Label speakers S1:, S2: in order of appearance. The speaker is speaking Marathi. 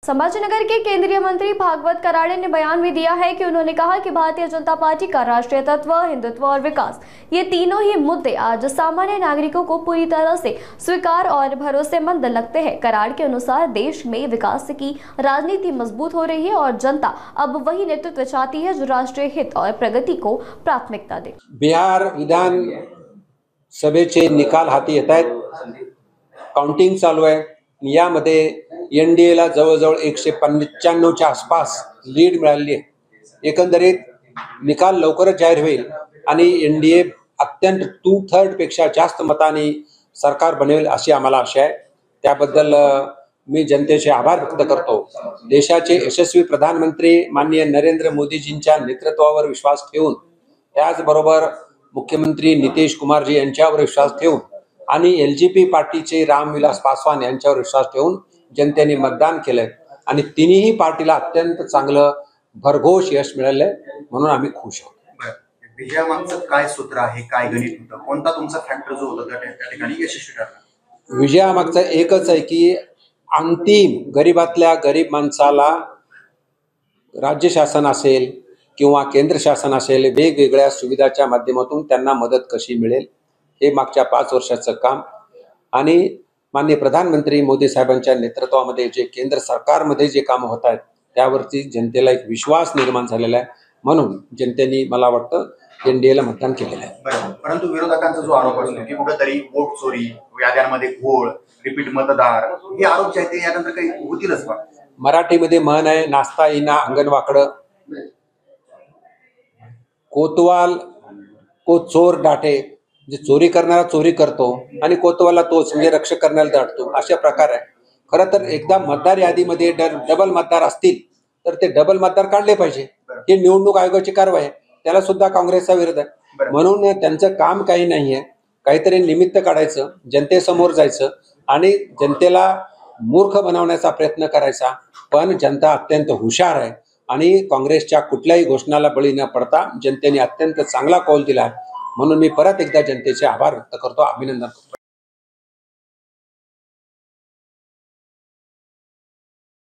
S1: संभाजीनगर के केंद्रीय मंत्री भागवत कराड़े ने बयान में दिया है कि उन्होंने कहा कि भारतीय जनता पार्टी का राष्ट्रीय तत्व, हिंदुत्व और विकास ये तीनों ही मुद्दे आज सामान्य नागरिकों को पूरी तरह से स्वीकार और भरोसेमंद लगते हैं। कराड़ के अनुसार देश में विकास की राजनीति मजबूत हो रही है और जनता अब वही नेतृत्व चाहती है जो राष्ट्रीय हित और प्रगति को प्राथमिकता दे।
S2: बिहार विधान सभेचे निकाल हाती येत आहेत, काउंटिंग चालू आहे। यामध्ये एनडीएला जवळजवळ 195च्या आसपास लीड मिळाली आहे। एकंदरीत निकाल लवकरच जाहीर होईल आणि एनडीए अत्यंत 2/3 पेक्षा जास्त मतांनी सरकार बनेल अशी आम्हाला आशा आहे। त्याबद्दल मी जनतेचे आभार व्यक्त करतो। देशाचे यशस्वी प्रधानमंत्री माननीय नरेंद्र मोदीजींच्या नेतृत्वावर विश्वास ठेवून, त्याचबरोबर मुख्यमंत्री नितीश कुमारजी यांच्यावर विश्वास ठेवून आणि एलजेपी पार्टीचे रामविलास पासवान यांच्यावर विश्वास ठेवून जनतेने मतदान केले आणि तिन्ही पार्टीला अत्यंत चांगलं भरघोष यश मिळाले, म्हणून आम्ही खुश आहोत।
S3: विजयामागचं काय सूत्र आहे, काय गणित होतं, कोणता तुमचा फॅक्टर जो होता त्या ठिकाणी यशस्वी ठरला?
S2: विजयामागचं एकच आहे की अंतिम गरीबातल्या गरीब माणसाला राज्य शासन असेल किंवा केंद्र शासन असेल, वेगवेगळ्या सुविधाच्या माध्यमातून त्यांना मदत कशी मिळेल, हे मागच्या 5 वर्षाचं काम आणि माननीय प्रधानमंत्री मोदी साहेबांच्या नेतृत्वामध्ये जे केंद्र सरकारमध्ये जे काम होत आहेत त्यावरती जनतेला एक विश्वास निर्माण झालेला आहे, म्हणून जनतेने मला वाटतं एनडीएला मतदान केलेलं आहे।
S3: परंतु विरोधकांचा जो आरोप असतो की कुठेतरी वोट चोरी, याद्यांमध्ये घोळ, रिपीट मतदार, हे आरोप जे आहेत ते यानंतर काही होतीलच का?
S2: मराठीमध्ये म्हण आहे, नाचता येईना अंगण वाकडं, कोतवाल को चोर डाटे। जे चोरी करणारा चोरी करतो आणि कोतवाला तोच म्हणजे रक्षक करण्याला दाटतो, अशा प्रकार आहे। खरं तर एकदा मतदार यादीमध्ये डबल मतदार असतील तर ते डबल मतदार काढले पाहिजे। हे निवडणूक आयोगाची कारवाई आहे, त्याला सुद्धा काँग्रेसचा विरोध आहे, म्हणून त्यांचं काम काही नाहीये। काहीतरी निमित्त काढायचं, जनतेसमोर जायचं आणि जनतेला मूर्ख बनवण्याचा प्रयत्न करायचा। पण जनता अत्यंत हुशार आहे आणि काँग्रेसच्या कुठल्याही घोषणाला बळी न पडता जनतेने अत्यंत चांगला कौल दिला, म्हणून मी परत एकदा जनतेचे आभार व्यक्त करतो, अभिनंदन करतो।